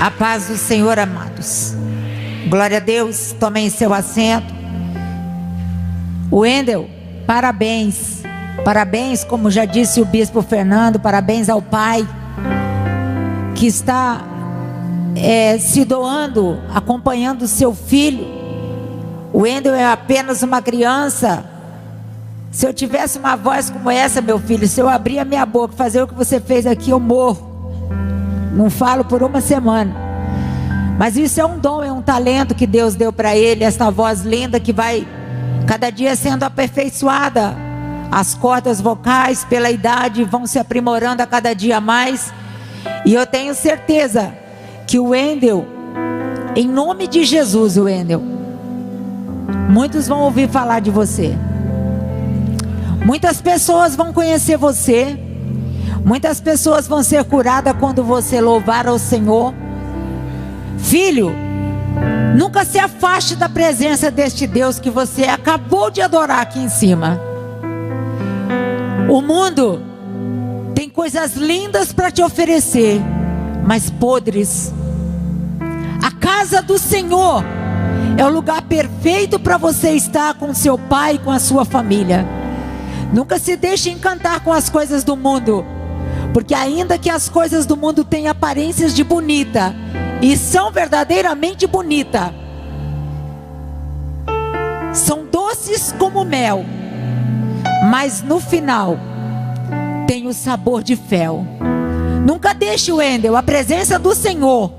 A paz do Senhor, amados. Glória a Deus. Tomem seu assento. Wendel, parabéns. Parabéns, como já disse o bispo Fernando. Parabéns ao pai que está se doando, acompanhando o seu filho. O Wendel é apenas uma criança. Se eu tivesse uma voz como essa, meu filho, se eu abrir a minha boca, fazer o que você fez aqui, eu morro. Não falo por uma semana. Mas isso é um dom, é um talento que Deus deu para ele. Essa voz linda que vai cada dia sendo aperfeiçoada. As cordas vocais pela idade vão se aprimorando a cada dia mais. E eu tenho certeza que o Wendel, em nome de Jesus, o Wendel, muitos vão ouvir falar de você. Muitas pessoas vão conhecer você. Muitas pessoas vão ser curadas quando você louvar ao Senhor. Filho, nunca se afaste da presença deste Deus que você acabou de adorar aqui em cima. O mundo tem coisas lindas para te oferecer, mas podres. A casa do Senhor é o lugar perfeito para você estar com seu pai e com a sua família. Nunca se deixe encantar com as coisas do mundo, porque ainda que as coisas do mundo tenham aparências de bonita, e são verdadeiramente bonitas, são doces como mel, mas no final tem o sabor de fel. Nunca deixe, Wendel, a presença do Senhor.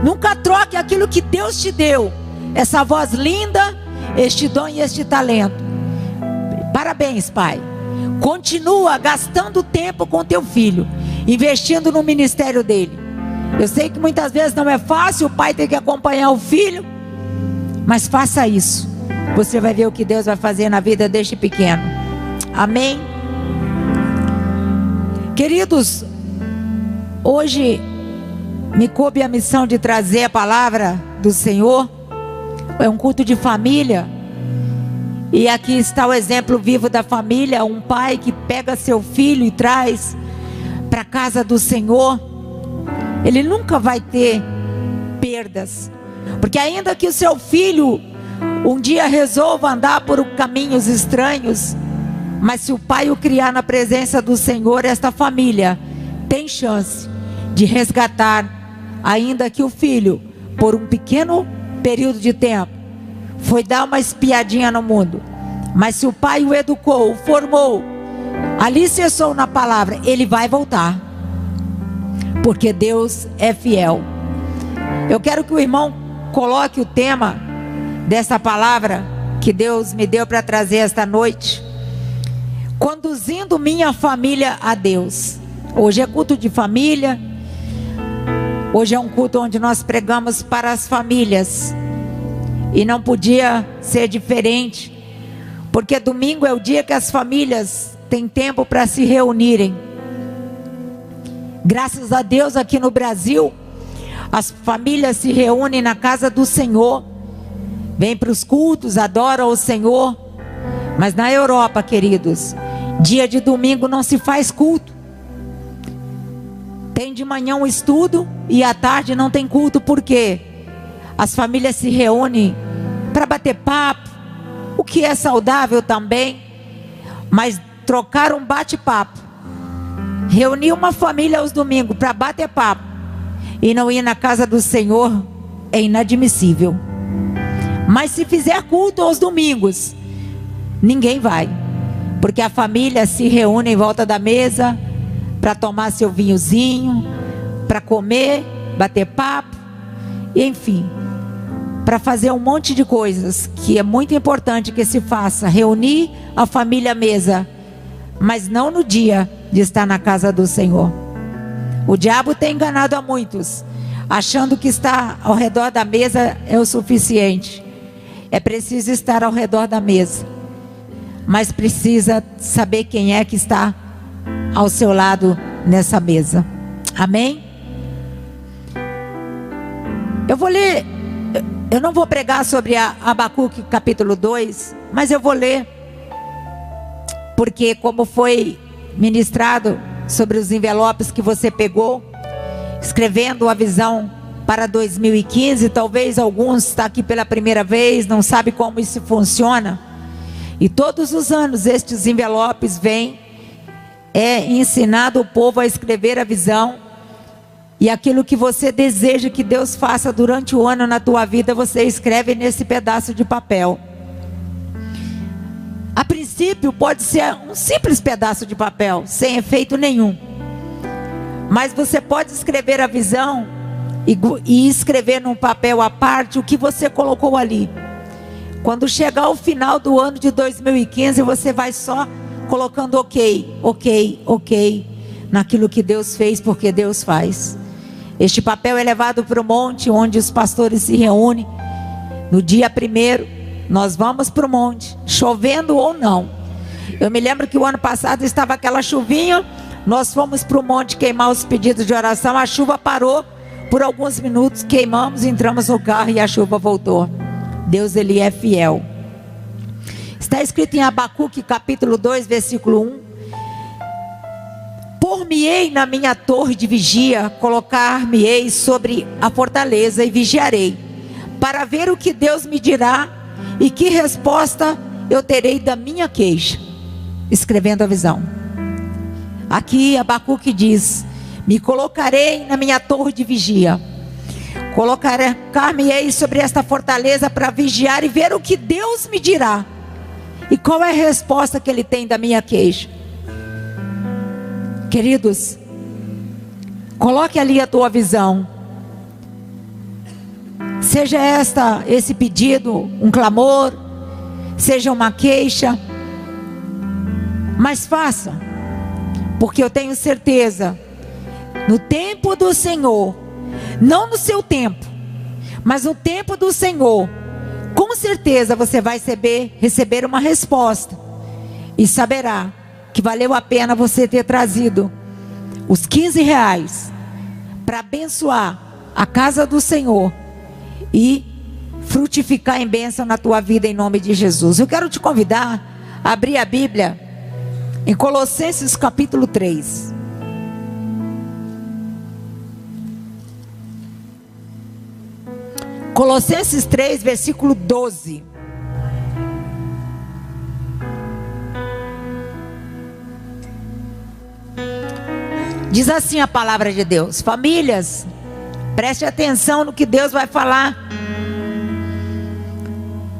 Nunca troque aquilo que Deus te deu, essa voz linda, este dom e este talento. Parabéns, pai. Continua gastando tempo com teu filho, investindo no ministério dele. Eu sei que muitas vezes não é fácil, o pai tem que acompanhar o filho, mas faça isso. Você vai ver o que Deus vai fazer na vida deste pequeno. Amém? Queridos, hoje me coube a missão de trazer a palavra do Senhor. É um culto de família. E aqui está o exemplo vivo da família. Um pai que pega seu filho e traz para a casa do Senhor. Ele nunca vai ter perdas, porque ainda que o seu filho um dia resolva andar por caminhos estranhos, mas se o pai o criar na presença do Senhor, esta família tem chance de resgatar, ainda que o filho, por um pequeno período de tempo, foi dar uma espiadinha no mundo, mas se o pai o educou, o formou, alicerçou na palavra, ele vai voltar, porque Deus é fiel. Eu quero que o irmão coloque o tema dessa palavra que Deus me deu para trazer esta noite: conduzindo minha família a Deus. Hoje é culto de família. Hoje é um culto onde nós pregamos para as famílias, e não podia ser diferente, porque domingo é o dia que as famílias têm tempo para se reunirem. Graças a Deus, aqui no Brasil, as famílias se reúnem na casa do Senhor, vêm para os cultos, adoram o Senhor. Mas na Europa, queridos, dia de domingo não se faz culto. Tem de manhã um estudo e à tarde não tem culto. Por quê? As famílias se reúnem para bater papo, o que é saudável também, mas trocar um bate-papo, reunir uma família aos domingos para bater papo e não ir na casa do Senhor é inadmissível. Mas se fizer culto aos domingos, ninguém vai, porque a família se reúne em volta da mesa para tomar seu vinhozinho, para comer, bater papo, e enfim, para fazer um monte de coisas que é muito importante que se faça, reunir a família à mesa, mas não no dia de estar na casa do Senhor. O diabo tem enganado a muitos, achando que estar ao redor da mesa é o suficiente. É preciso estar ao redor da mesa, mas precisa saber quem é que está ao seu lado nessa mesa. Amém? Eu vou ler, eu não vou pregar sobre Abacuque capítulo 2, mas eu vou ler, porque como foi ministrado sobre os envelopes que você pegou, escrevendo a visão para 2015. Talvez alguns estão aqui pela primeira vez, não sabe como isso funciona. E todos os anos estes envelopes vêm, ensinado o povo a escrever a visão. E aquilo que você deseja que Deus faça durante o ano na tua vida, você escreve nesse pedaço de papel. A princípio pode ser um simples pedaço de papel, sem efeito nenhum. Mas você pode escrever a visão e escrever num papel à parte o que você colocou ali. Quando chegar o final do ano de 2015, você vai só colocando ok, ok, ok, naquilo que Deus fez, porque Deus faz. Este papel é levado para o monte, onde os pastores se reúnem. No dia 1º, nós vamos para o monte, chovendo ou não. Eu me lembro que o ano passado estava aquela chuvinha, nós fomos para o monte queimar os pedidos de oração, a chuva parou por alguns minutos, queimamos, entramos no carro e a chuva voltou. Deus, Ele é fiel. Está escrito em Abacuque capítulo 2, versículo 1. Por-me-ei na minha torre de vigia, colocar-me-ei sobre a fortaleza e vigiarei, para ver o que Deus me dirá e que resposta eu terei da minha queixa. Escrevendo a visão. Aqui Abacuque diz: me colocarei na minha torre de vigia, colocar-me-ei sobre esta fortaleza para vigiar e ver o que Deus me dirá e qual é a resposta que Ele tem da minha queixa. Queridos, coloque ali a tua visão. Seja esse pedido um clamor, seja uma queixa, mas faça, porque eu tenho certeza, no tempo do Senhor, não no seu tempo, mas no tempo do Senhor, com certeza você vai receber uma resposta e saberá que valeu a pena você ter trazido os 15 reais para abençoar a casa do Senhor e frutificar em bênção na tua vida, em nome de Jesus. Eu quero te convidar a abrir a Bíblia em Colossenses capítulo 3. Colossenses 3, versículo 12. Diz assim a palavra de Deus. Famílias, preste atenção no que Deus vai falar,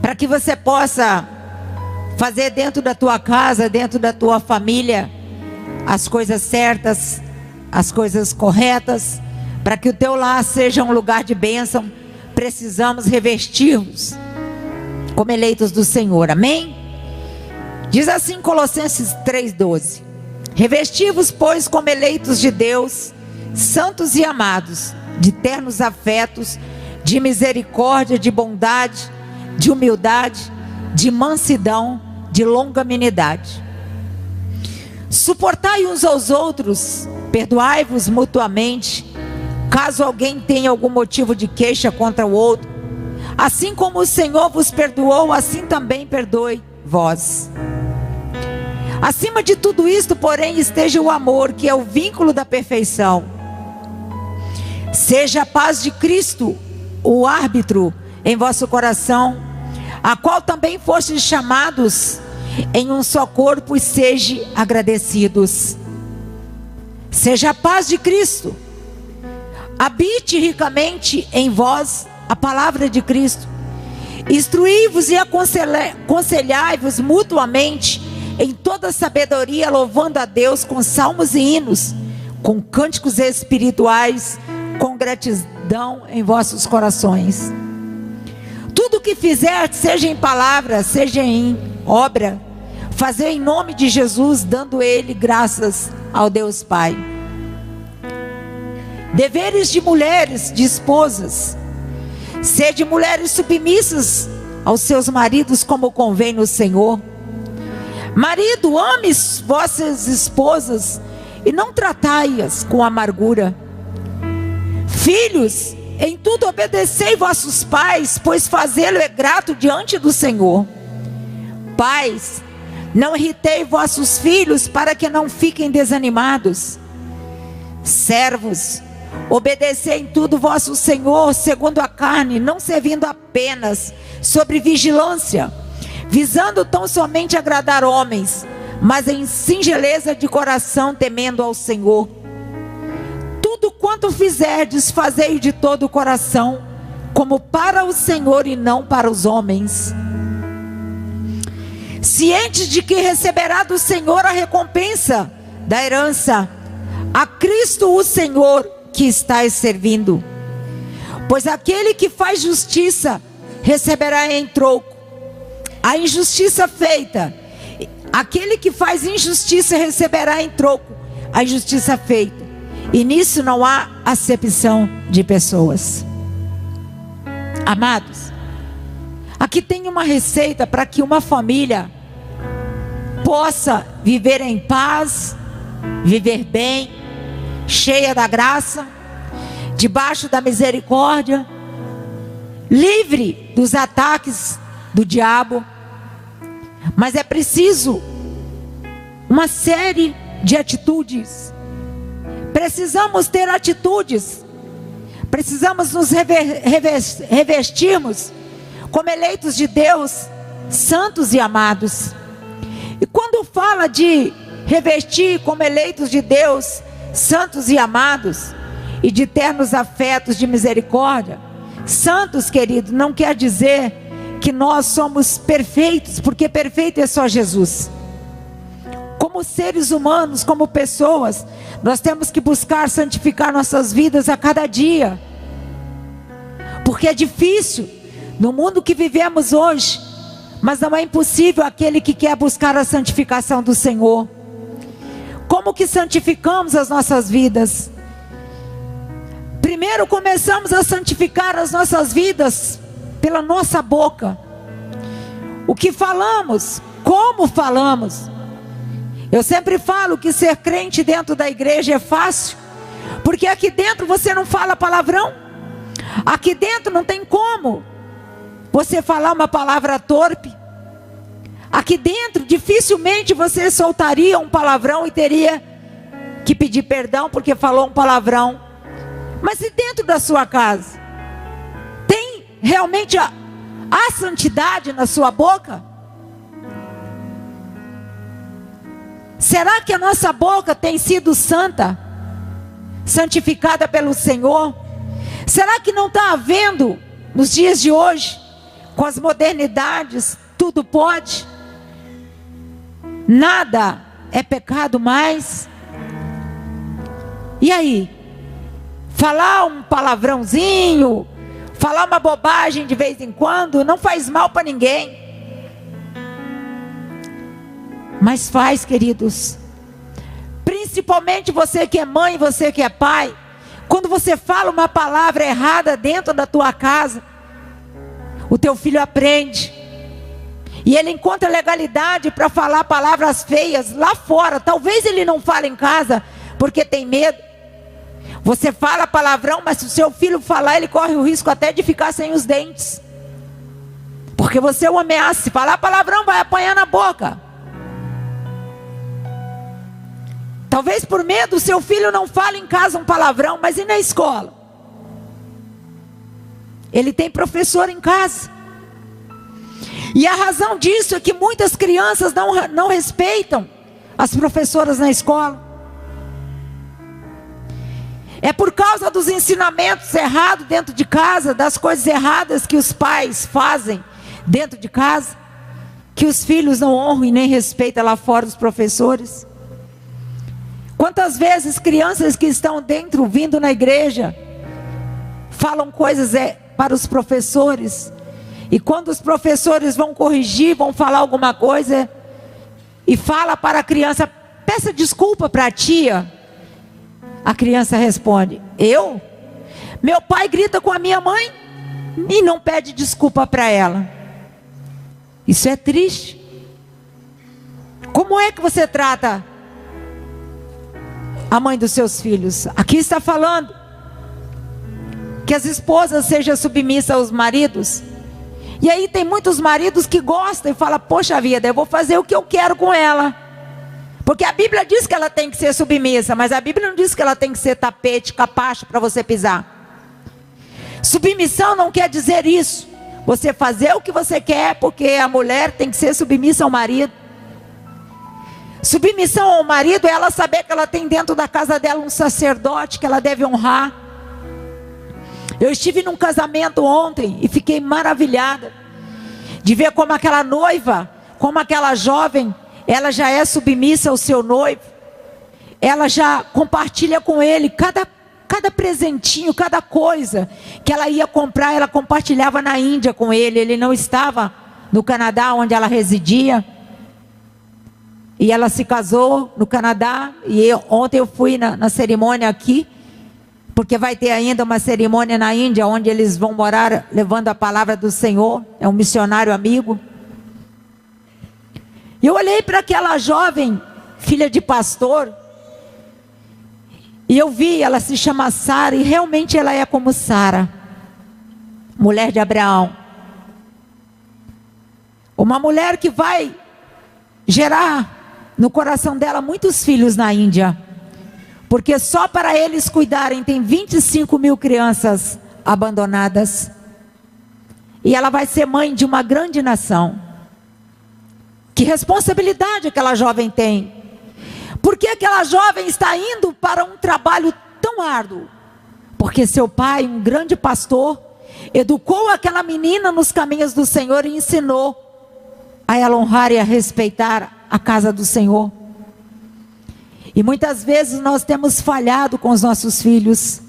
para que você possa fazer dentro da tua casa, dentro da tua família, as coisas certas, as coisas corretas, para que o teu lar seja um lugar de bênção. Precisamos revestir-nos como eleitos do Senhor, amém? Diz assim Colossenses 3,12: revesti-vos, pois, como eleitos de Deus, santos e amados, de ternos afetos, de misericórdia, de bondade, de humildade, de mansidão, de longanimidade. Suportai uns aos outros, perdoai-vos mutuamente, caso alguém tenha algum motivo de queixa contra o outro. Assim como o Senhor vos perdoou, assim também perdoe vós. Acima de tudo isto, porém, esteja o amor, que é o vínculo da perfeição. Seja a paz de Cristo o árbitro em vosso coração, a qual também fostes chamados em um só corpo, e sejam agradecidos. Seja a paz de Cristo. Habite ricamente em vós a palavra de Cristo. Instruí-vos e aconselhai-vos mutuamente em toda sabedoria, louvando a Deus com salmos e hinos, com cânticos espirituais, com gratidão em vossos corações. Tudo o que fizer, seja em palavra, seja em obra, fazer em nome de Jesus, dando Ele graças ao Deus Pai. Deveres de mulheres, de esposas: sede mulheres submissas aos seus maridos, como convém no Senhor. Marido, ame vossas esposas e não tratai-as com amargura. Filhos, em tudo obedecei vossos pais, pois fazê-lo é grato diante do Senhor. Pais, não irritei vossos filhos, para que não fiquem desanimados. Servos, obedecei em tudo vosso Senhor, segundo a carne, não servindo apenas sobre vigilância, visando tão somente agradar homens, mas em singeleza de coração, temendo ao Senhor. Tudo quanto fizerdes, fazei de todo o coração, como para o Senhor e não para os homens, cientes de que receberá do Senhor a recompensa da herança, a Cristo o Senhor que estáis servindo. Pois aquele que faz justiça receberá em troco a injustiça feita, aquele que faz injustiça receberá em troco a injustiça feita, e nisso não há acepção de pessoas. Amados, aqui tem uma receita para que uma família possa viver em paz, viver bem, cheia da graça, debaixo da misericórdia, livre dos ataques do diabo. Mas é preciso uma série de atitudes. Precisamos ter atitudes. Precisamos nos revestirmos como eleitos de Deus, santos e amados. E quando fala de revestir como eleitos de Deus, santos e amados, e de ternos afetos de misericórdia, santos, querido, não quer dizer que nós somos perfeitos, porque perfeito é só Jesus. Como seres humanos, como pessoas, nós temos que buscar santificar nossas vidas a cada dia, porque é difícil no mundo que vivemos hoje, mas não é impossível aquele que quer buscar a santificação do Senhor. Como que santificamos as nossas vidas? Primeiro começamos a santificar as nossas vidas pela nossa boca. O que falamos, como falamos. Eu sempre falo que ser crente dentro da igreja é fácil, porque aqui dentro você não fala palavrão. Aqui dentro não tem como você falar uma palavra torpe. Aqui dentro dificilmente você soltaria um palavrão e teria que pedir perdão porque falou um palavrão. Mas e dentro da sua casa? Tem realmente a santidade na sua boca? Será que a nossa boca tem sido santa? Santificada pelo Senhor? Será que não está havendo, nos dias de hoje, com as modernidades, tudo pode? Nada é pecado mais? E aí? Falar um palavrãozinho, falar uma bobagem de vez em quando, não faz mal para ninguém. Mas faz, queridos. Principalmente você que é mãe, você que é pai. Quando você fala uma palavra errada dentro da tua casa, o teu filho aprende. E ele encontra legalidade para falar palavras feias lá fora. Talvez ele não fale em casa, porque tem medo. Você fala palavrão, mas se o seu filho falar, ele corre o risco até de ficar sem os dentes. Porque você o ameaça. Se falar palavrão, vai apanhar na boca. Talvez por medo o seu filho não fale em casa um palavrão, mas e na escola? Ele tem professor em casa. E a razão disso é que muitas crianças não respeitam as professoras na escola. É por causa dos ensinamentos errados dentro de casa, das coisas erradas que os pais fazem dentro de casa, que os filhos não honram e nem respeitam lá fora os professores. Quantas vezes crianças que estão dentro, vindo na igreja, falam coisas para os professores, e quando os professores vão corrigir, vão falar alguma coisa, e fala para a criança, peça desculpa para a tia. A criança responde, eu? Meu pai grita com a minha mãe e não pede desculpa para ela. Isso é triste. Como é que você trata a mãe dos seus filhos? Aqui está falando que as esposas sejam submissas aos maridos. E aí tem muitos maridos que gostam e falam, poxa vida, eu vou fazer o que eu quero com ela. Porque a Bíblia diz que ela tem que ser submissa, mas a Bíblia não diz que ela tem que ser tapete, capacho para você pisar. Submissão não quer dizer isso. Você fazer o que você quer, porque a mulher tem que ser submissa ao marido. Submissão ao marido é ela saber que ela tem dentro da casa dela um sacerdote que ela deve honrar. Eu estive num casamento ontem e fiquei maravilhada de ver como aquela noiva, como aquela jovem, ela já é submissa ao seu noivo. Ela já compartilha com ele cada presentinho, cada coisa que ela ia comprar, ela compartilhava na Índia com ele. Ele não estava no Canadá, onde ela residia. E ela se casou no Canadá. E ontem eu fui na cerimônia aqui, porque vai ter ainda uma cerimônia na Índia, onde eles vão morar levando a palavra do Senhor. É um missionário amigo. E eu olhei para aquela jovem, filha de pastor, e eu vi, ela se chama Sara, e realmente ela é como Sara, mulher de Abraão. Uma mulher que vai gerar no coração dela muitos filhos na Índia. Porque só para eles cuidarem tem 25 mil crianças abandonadas. E ela vai ser mãe de uma grande nação. Que responsabilidade aquela jovem tem. Por que aquela jovem está indo para um trabalho tão árduo? Porque seu pai, um grande pastor, educou aquela menina nos caminhos do Senhor e ensinou a ela honrar e a respeitar a casa do Senhor. E muitas vezes nós temos falhado com os nossos filhos.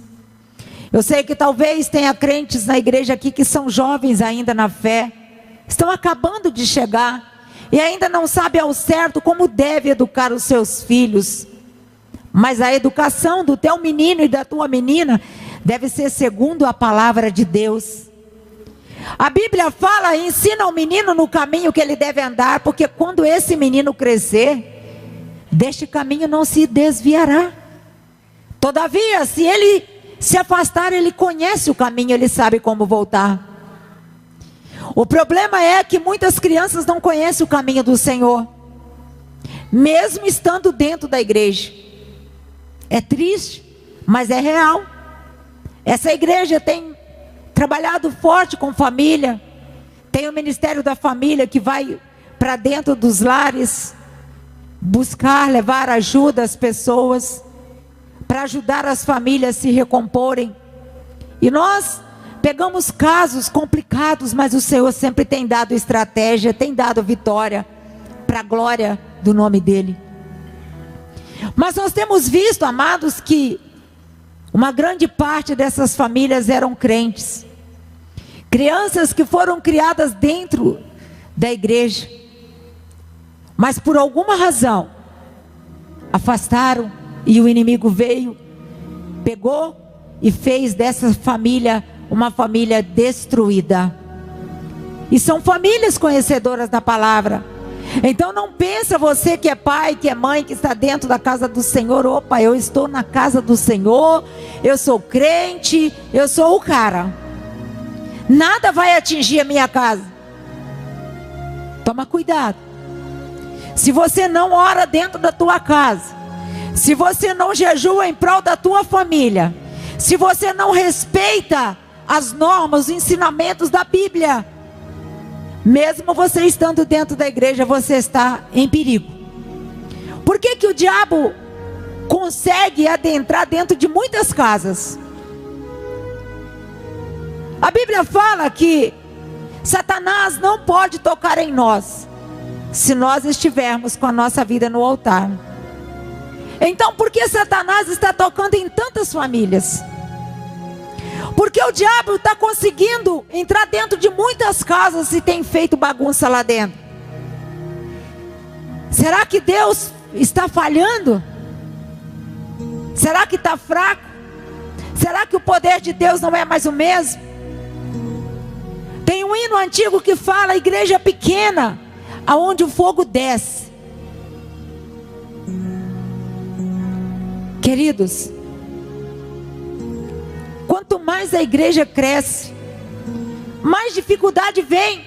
Eu sei que talvez tenha crentes na igreja aqui que são jovens ainda na fé, estão acabando de chegar e ainda não sabem ao certo como deve educar os seus filhos. Mas a educação do teu menino e da tua menina deve ser segundo a palavra de Deus. A Bíblia fala e ensina ao menino no caminho que ele deve andar, porque quando esse menino crescer, deste caminho não se desviará. Todavia, se ele se afastar, ele conhece o caminho, ele sabe como voltar. O problema é que muitas crianças não conhecem o caminho do Senhor, mesmo estando dentro da igreja. É triste, mas é real. Essa igreja tem trabalhado forte com família, tem o Ministério da Família que vai para dentro dos lares, buscar, levar ajuda às pessoas, para ajudar as famílias a se recomporem. E nós pegamos casos complicados, mas o Senhor sempre tem dado estratégia, tem dado vitória, para a glória do nome dEle. Mas nós temos visto, amados, que uma grande parte dessas famílias eram crentes. Crianças que foram criadas dentro da igreja, mas por alguma razão afastaram, e o inimigo veio, pegou e fez dessa família uma família destruída. E são famílias conhecedoras da palavra. Então não pensa você que é pai, que é mãe, que está dentro da casa do Senhor: opa, eu estou na casa do Senhor, eu sou crente, eu sou o cara, nada vai atingir a minha casa. Toma cuidado. Se você não ora dentro da tua casa, se você não jejua em prol da tua família, se você não respeita as normas, os ensinamentos da Bíblia, mesmo você estando dentro da igreja, você está em perigo. Por que que o diabo consegue adentrar dentro de muitas casas? A Bíblia fala que Satanás não pode tocar em nós, se nós estivermos com a nossa vida no altar. Então por que Satanás está tocando em tantas famílias? Porque o diabo está conseguindo entrar dentro de muitas casas e tem feito bagunça lá dentro. Será que Deus está falhando? Será que está fraco? Será que o poder de Deus não é mais o mesmo? Tem um hino antigo que fala: igreja pequena, aonde o fogo desce. Queridos, quanto mais a igreja cresce, mais dificuldade vem.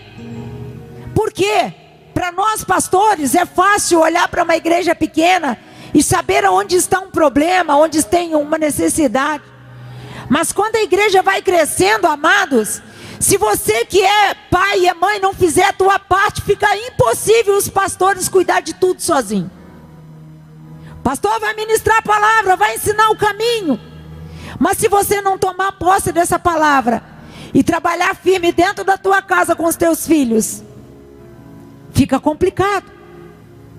Por quê? Para Para nós pastores é fácil olhar para uma igreja pequena e saber onde está um problema, onde tem uma necessidade. Mas quando a igreja vai crescendo, amados, se você que é pai e é mãe não fizer a tua parte, fica impossível os pastores cuidar de tudo sozinho. O pastor vai ministrar a palavra, vai ensinar o caminho. Mas se você não tomar posse dessa palavra e trabalhar firme dentro da tua casa com os teus filhos, fica complicado.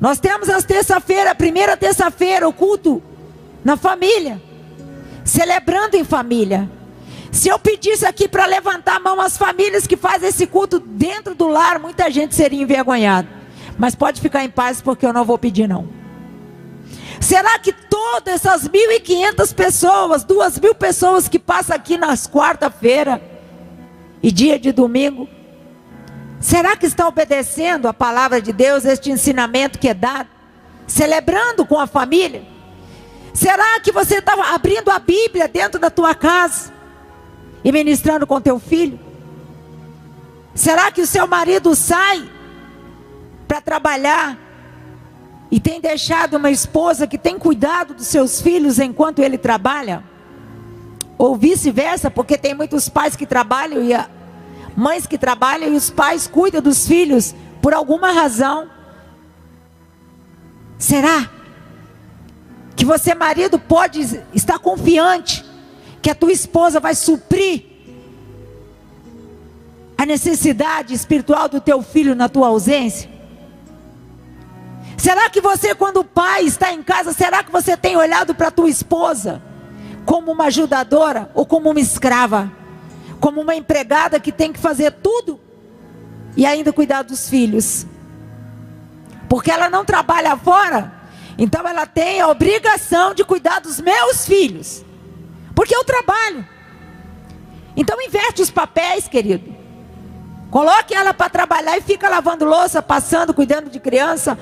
Nós temos as terça-feira, a primeira terça-feira, o culto na família, celebrando em família. Se eu pedisse aqui para levantar a mão as famílias que fazem esse culto dentro do lar, muita gente seria envergonhada. Mas pode ficar em paz, porque eu não vou pedir não. Será que todas essas 1.500 pessoas, 2.000 pessoas que passam aqui nas quarta-feira e dia de domingo, será que está obedecendo a palavra de Deus, este ensinamento que é dado, celebrando com a família? Será que você está abrindo a Bíblia dentro da tua casa e ministrando com teu filho? Será que o seu marido sai para trabalhar e tem deixado uma esposa que tem cuidado dos seus filhos enquanto ele trabalha? Ou vice-versa, porque tem muitos pais que trabalham e mães que trabalham e os pais cuidam dos filhos por alguma razão. Será que você, marido, pode estar confiante que a tua esposa vai suprir a necessidade espiritual do teu filho na tua ausência? Será que você, quando o pai está em casa, será que você tem olhado para a tua esposa como uma ajudadora ou como uma escrava? Como uma empregada que tem que fazer tudo e ainda cuidar dos filhos? Porque ela não trabalha fora, então ela tem a obrigação de cuidar dos meus filhos, porque eu trabalho. Então inverte os papéis, querido. Coloque ela para trabalhar e fica lavando louça, passando, cuidando de criança,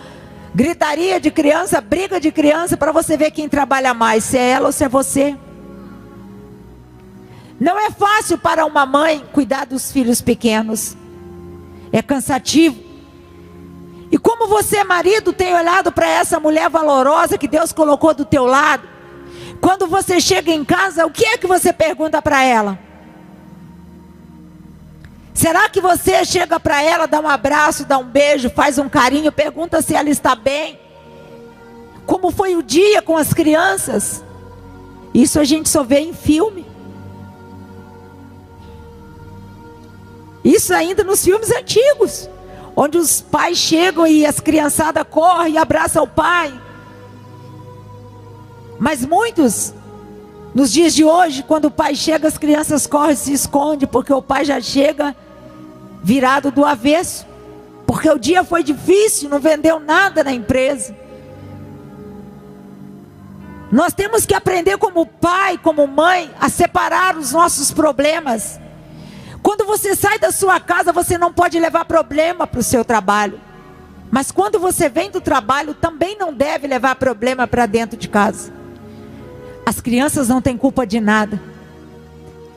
gritaria de criança, briga de criança, para você ver quem trabalha mais, se é ela ou se é você. Não é fácil para uma mãe cuidar dos filhos pequenos. É cansativo. E como você, marido, tem olhado para essa mulher valorosa que Deus colocou do teu lado? Quando você chega em casa, o que é que você pergunta para ela? Será que você chega para ela, dá um abraço, dá um beijo, faz um carinho, pergunta se ela está bem? Como foi o dia com as crianças? Isso a gente só vê em filme. Isso ainda nos filmes antigos, onde os pais chegam e as criançadas correm e abraçam o pai. Mas muitos, nos dias de hoje, quando o pai chega, as crianças correm e se escondem, porque o pai já chega virado do avesso, porque o dia foi difícil, não vendeu nada na empresa. Nós temos que aprender como pai, como mãe, a separar os nossos problemas. Quando você sai da sua casa, você não pode levar problema para o seu trabalho. Mas quando você vem do trabalho, também não deve levar problema para dentro de casa. As crianças não têm culpa de nada.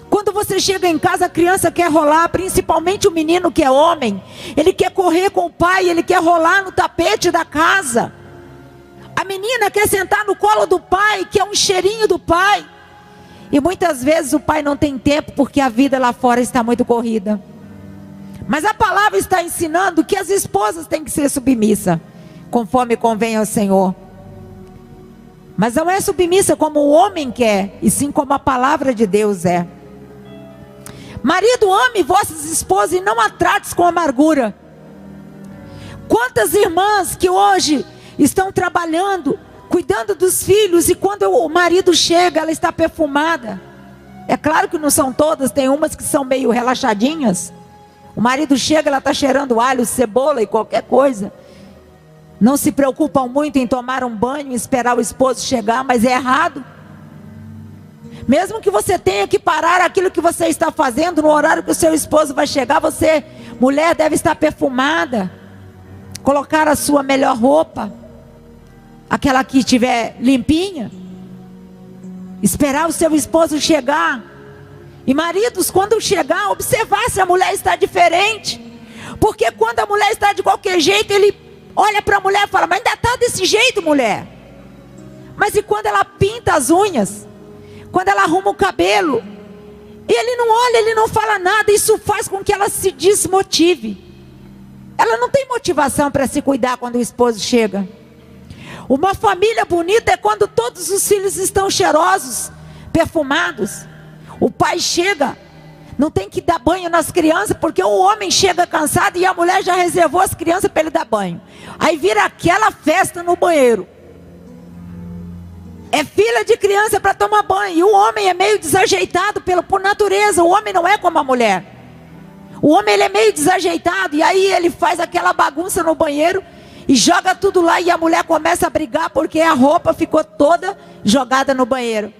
Quando você chega em casa, a criança quer rolar, principalmente o menino que é homem. Ele quer correr com o pai, ele quer rolar no tapete da casa. A menina quer sentar no colo do pai, quer um cheirinho do pai. E muitas vezes o pai não tem tempo, porque a vida lá fora está muito corrida. Mas a palavra está ensinando que as esposas têm que ser submissas, conforme convém ao Senhor. Mas não é submissa como o homem quer, e sim como a palavra de Deus é. Marido, ame vossas esposas e não a trates com amargura. Quantas irmãs que hoje estão trabalhando, cuidando dos filhos, e quando o marido chega, ela está perfumada. É claro que não são todas, tem umas que são meio relaxadinhas. O marido chega, ela está cheirando alho, cebola e qualquer coisa. Não se preocupam muito em tomar um banho e esperar o esposo chegar, mas é errado. Mesmo que você tenha que parar aquilo que você está fazendo no horário que o seu esposo vai chegar, você, mulher, deve estar perfumada, colocar a sua melhor roupa, aquela que estiver limpinha, esperar o seu esposo chegar. E maridos, quando chegar, observar se a mulher está diferente, Porque quando a mulher está de qualquer jeito, ele olha para a mulher e fala: mas ainda está desse jeito, mulher. Mas e quando ela pinta as unhas? Quando ela arruma o cabelo? Ele não olha, ele não fala nada. Isso faz com que ela se desmotive. Ela não tem motivação para se cuidar quando o esposo chega. Uma família bonita é quando todos os filhos estão cheirosos, perfumados. O pai chega, não tem que dar banho nas crianças, porque o homem chega cansado e a mulher já reservou as crianças para ele dar banho. Aí vira aquela festa no banheiro. É fila de criança para tomar banho. E o homem é meio desajeitado por natureza. O homem não é como a mulher. O homem ele é meio desajeitado. E aí ele faz aquela bagunça no banheiro e joga tudo lá. E a mulher começa a brigar porque a roupa ficou toda jogada no banheiro.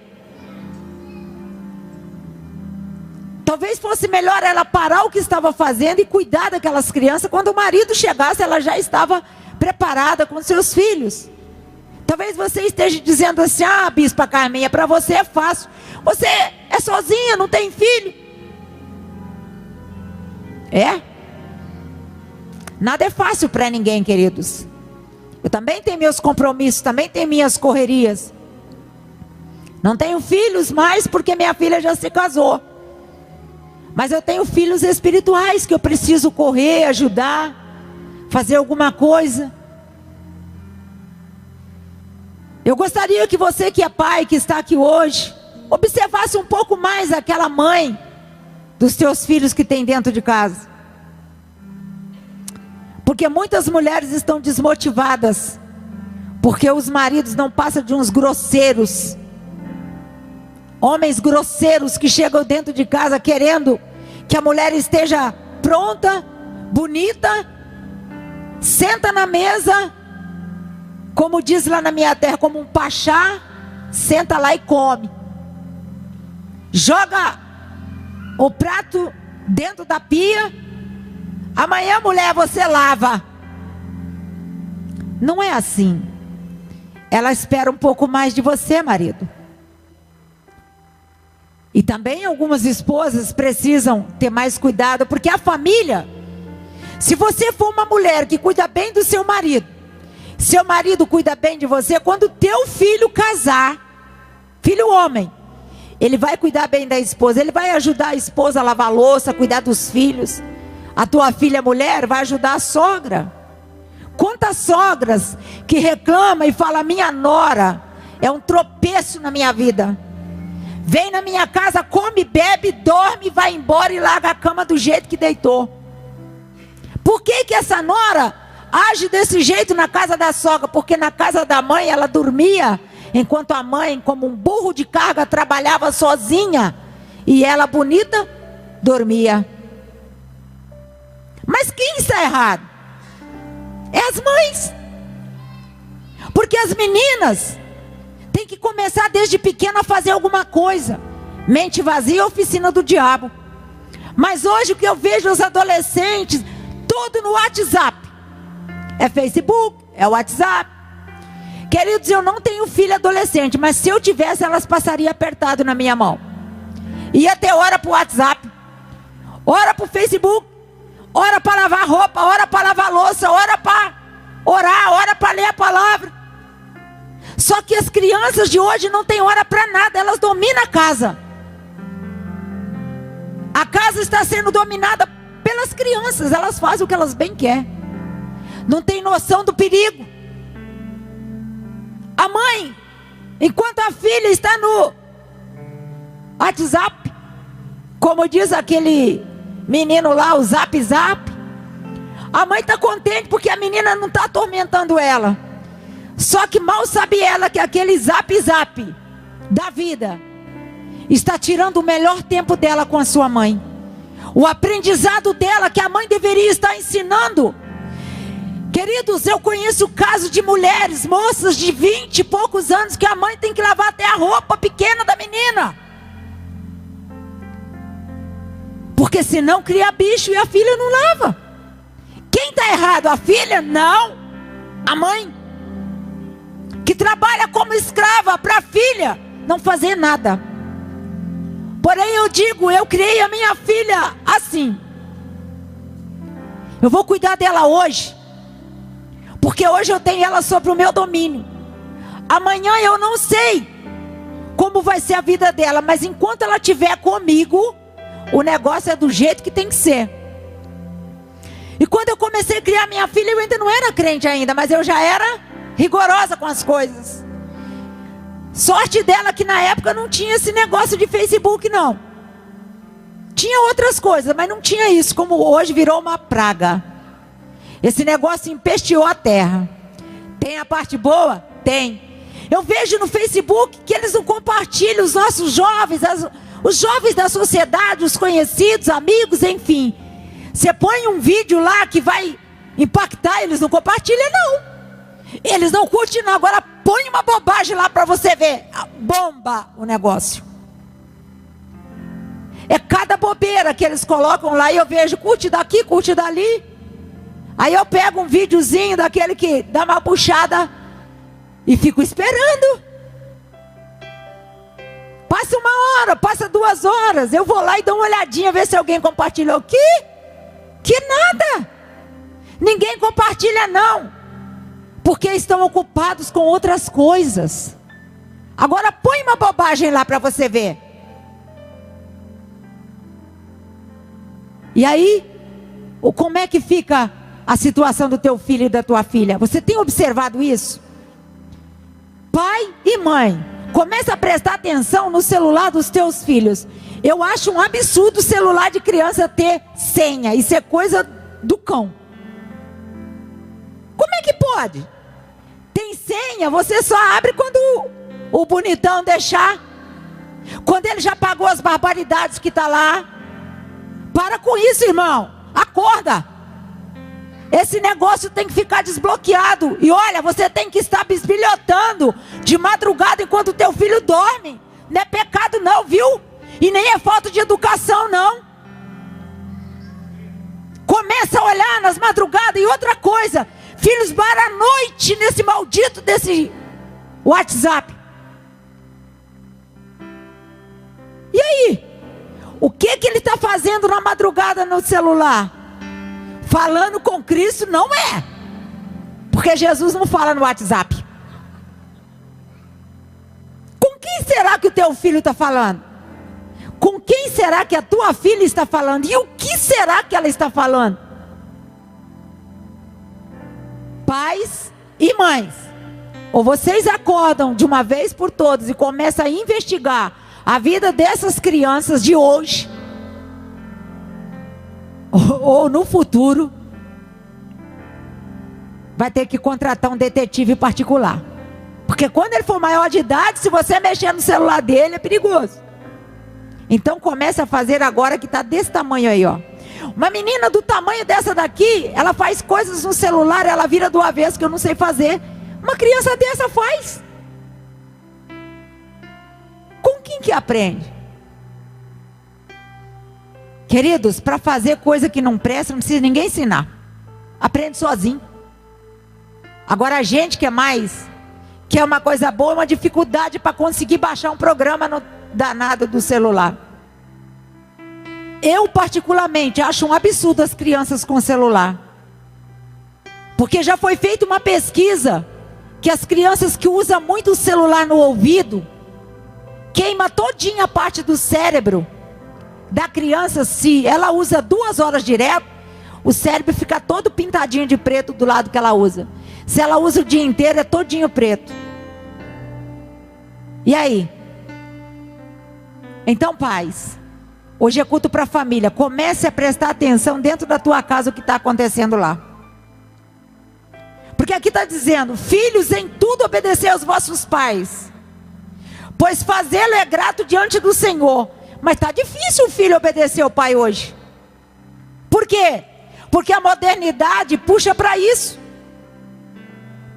Talvez fosse melhor ela parar o que estava fazendo e cuidar daquelas crianças. Quando o marido chegasse, ela já estava preparada com seus filhos. Talvez você esteja dizendo assim: ah, bispa Carminha, para você é fácil. Você é sozinha, não tem filho. É? Nada é fácil para ninguém, queridos. Eu também tenho meus compromissos, também tenho minhas correrias. Não tenho filhos mais porque minha filha já se casou. Mas eu tenho filhos espirituais que eu preciso correr, ajudar, fazer alguma coisa. Eu gostaria que você que é pai, que está aqui hoje, observasse um pouco mais aquela mãe dos teus filhos que tem dentro de casa. Porque muitas mulheres estão desmotivadas, porque os maridos não passam de uns grosseiros, homens grosseiros que chegam dentro de casa querendo que a mulher esteja pronta, bonita, senta na mesa, como diz lá na minha terra, como um pachá, senta lá e come. Joga o prato dentro da pia. Amanhã, mulher, você lava. Não é assim. Ela espera um pouco mais de você, marido. E também algumas esposas precisam ter mais cuidado, porque a família, se você for uma mulher que cuida bem do seu marido, seu marido cuida bem de você, quando teu filho casar, filho homem, ele vai cuidar bem da esposa, ele vai ajudar a esposa a lavar a louça, a cuidar dos filhos. A tua filha mulher vai ajudar a sogra. Quantas sogras que reclamam e falam: minha nora é um tropeço na minha vida. Vem na minha casa, come, bebe, dorme, vai embora e larga a cama do jeito que deitou. Por que que essa nora age desse jeito na casa da sogra? Porque na casa da mãe ela dormia, enquanto a mãe, como um burro de carga, trabalhava sozinha. E ela, bonita, dormia. Mas quem está errado? É as mães. Porque as meninas têm que começar desde pequena a fazer alguma coisa. Mente vazia é oficina do diabo. Mas hoje o que eu vejo os adolescentes, tudo no WhatsApp. É Facebook, é WhatsApp. Queridos, eu não tenho filha adolescente, mas se eu tivesse, elas passariam apertado na minha mão. Ia ter hora para o WhatsApp, hora para o Facebook, hora para lavar roupa, hora para lavar louça, hora para orar, hora para ler a palavra. Só que as crianças de hoje não têm hora para nada, elas dominam a casa. A casa está sendo dominada pelas crianças, elas fazem o que elas bem querem. Não tem noção do perigo. A mãe, enquanto a filha está no WhatsApp, como diz aquele menino lá, o Zap Zap, a mãe está contente porque a menina não está atormentando ela. Só que mal sabe ela que aquele Zap Zap da vida está tirando o melhor tempo dela com a sua mãe. O aprendizado dela que a mãe deveria estar ensinando. Queridos, eu conheço o caso de mulheres, moças de 20 e poucos anos, que a mãe tem que lavar até a roupa pequena da menina. Porque senão cria bicho e a filha não lava. Quem está errado? A filha? Não. A mãe. Que trabalha como escrava para a filha não fazer nada. Porém eu digo, eu criei a minha filha assim. Eu vou cuidar dela hoje, porque hoje eu tenho ela sob o meu domínio. Amanhã eu não sei como vai ser a vida dela, mas enquanto ela estiver comigo, o negócio é do jeito que tem que ser. E quando eu comecei a criar minha filha, eu ainda não era crente ainda, mas eu já era rigorosa com as coisas. Sorte dela que na época não tinha esse negócio de Facebook, não. Tinha outras coisas, mas não tinha isso, como hoje virou uma praga. Esse negócio empesteou a terra. Tem a parte boa? Tem. Eu vejo no Facebook que eles não compartilham, os nossos jovens, os jovens da sociedade, os conhecidos, amigos, enfim. Você põe um vídeo lá que vai impactar, eles não compartilham, não. Eles não curtem, não. Agora põe uma bobagem lá para você ver. Bomba o negócio. É cada bobeira que eles colocam lá e eu vejo, curte daqui, curte dali. Aí eu pego um videozinho daquele que dá uma puxada e fico esperando. Passa 1 hora, passa 2 horas. Eu vou lá e dou uma olhadinha, ver se alguém compartilhou. Que nada. Ninguém compartilha não. Porque estão ocupados com outras coisas. Agora põe uma bobagem lá para você ver. E aí, como é que fica a situação do teu filho e da tua filha? Você tem observado isso? Pai e mãe, começa a prestar atenção no celular dos teus filhos. Eu acho um absurdo o celular de criança ter senha. Isso é coisa do cão. Como é que pode? Tem senha, você só abre quando o bonitão deixar. Quando ele já pagou as barbaridades que está lá. Para com isso, irmão. Acorda. Esse negócio tem que ficar desbloqueado. E olha, você tem que estar bisbilhotando de madrugada enquanto o teu filho dorme. Não é pecado não, viu? E nem é falta de educação não. Começa a olhar nas madrugadas. E outra coisa, filhos, para a noite nesse maldito desse WhatsApp. E aí? O que ele está fazendo na madrugada no celular? Falando com Cristo? Não é. Porque Jesus não fala no WhatsApp. Com quem será que o teu filho está falando? Com quem será que a tua filha está falando? E o que será que ela está falando? Pais e mães, ou vocês acordam de uma vez por todas e começam a investigar a vida dessas crianças de hoje, ou no futuro, vai ter que contratar um detetive particular. Porque quando ele for maior de idade, se você mexer no celular dele, é perigoso. Então comece a fazer agora que está desse tamanho aí, ó. Uma menina do tamanho dessa daqui, ela faz coisas no celular, ela vira do avesso que eu não sei fazer. Uma criança dessa faz. Com quem que aprende? Queridos, para fazer coisa que não presta, não precisa ninguém ensinar. Aprende sozinho. Agora a gente que é mais, que é uma coisa boa, uma dificuldade para conseguir baixar um programa no danado do celular. Eu particularmente acho um absurdo as crianças com celular. Porque já foi feita uma pesquisa que as crianças que usam muito o celular no ouvido, queima todinha a parte do cérebro da criança. Se ela usa 2 horas direto, o cérebro fica todo pintadinho de preto do lado que ela usa. Se ela usa o dia inteiro, é todinho preto. E aí? Então, pais, hoje é culto para a família. Comece a prestar atenção dentro da tua casa o que está acontecendo lá. Porque aqui está dizendo: filhos, em tudo obedecer aos vossos pais, pois fazê-lo é grato diante do Senhor. Mas está difícil o filho obedecer ao pai hoje. Por quê? Porque a modernidade puxa para isso.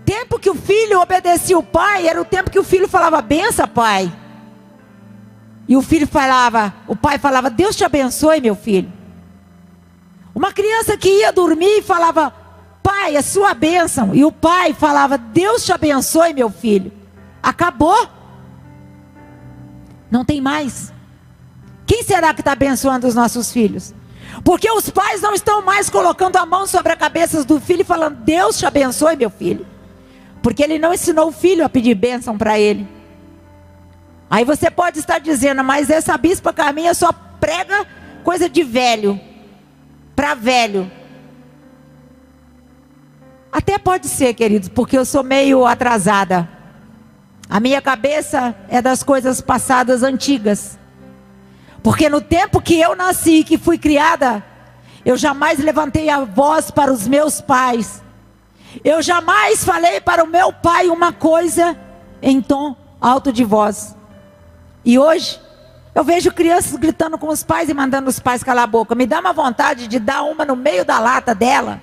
Tempo que o filho obedecia o pai, era o tempo que o filho falava: benção, pai. E o filho falava, o pai falava: Deus te abençoe, meu filho. Uma criança que ia dormir e falava: pai, é sua bênção. E o pai falava: Deus te abençoe, meu filho. Acabou. Não tem mais. Quem será que está abençoando os nossos filhos? Porque os pais não estão mais colocando a mão sobre a cabeça do filho e falando: Deus te abençoe, meu filho. Porque ele não ensinou o filho a pedir bênção para ele. Aí você pode estar dizendo: mas essa bispa Carminha só prega coisa de velho, para velho. Até pode ser, queridos, porque eu sou meio atrasada. A minha cabeça é das coisas passadas, antigas. Porque no tempo que eu nasci, que fui criada, eu jamais levantei a voz para os meus pais. Eu jamais falei para o meu pai uma coisa em tom alto de voz. E hoje, eu vejo crianças gritando com os pais e mandando os pais calar a boca. Me dá uma vontade de dar uma no meio da lata dela.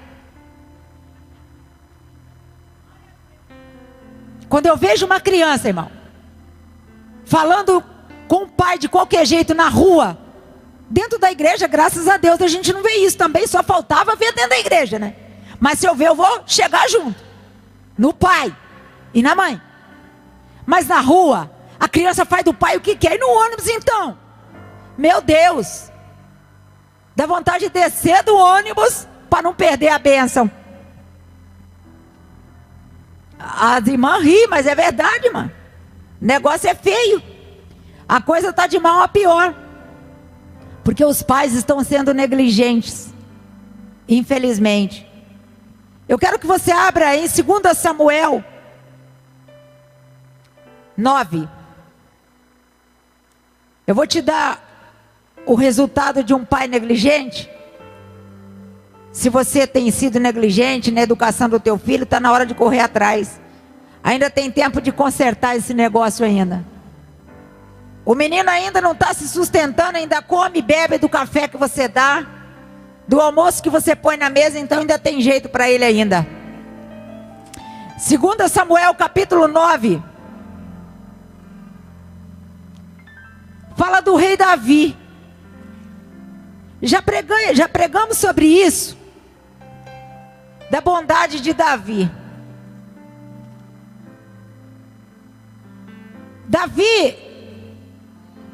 Quando eu vejo uma criança, irmão, falando com o pai de qualquer jeito na rua, dentro da igreja, graças a Deus, a gente não vê isso também, só faltava ver dentro da igreja, né? Mas se eu ver, eu vou chegar junto, no pai e na mãe. Mas na rua, a criança faz do pai o que quer, e no ônibus então? Meu Deus, dá vontade de descer do ônibus para não perder a bênção. As irmãs riem, mas é verdade, irmã. O negócio é feio. A coisa está de mal a pior. Porque os pais estão sendo negligentes. Infelizmente. Eu quero que você abra em 2 Samuel 9. Eu vou te dar o resultado de um pai negligente. Se você tem sido negligente na educação do teu filho, está na hora de correr atrás. Ainda tem tempo de consertar esse negócio ainda. O menino ainda não está se sustentando, ainda come e bebe do café que você dá, do almoço que você põe na mesa, então ainda tem jeito para ele ainda. 2 Samuel capítulo 9. Fala do rei Davi. Já pregamos sobre isso, da bondade de Davi. Davi,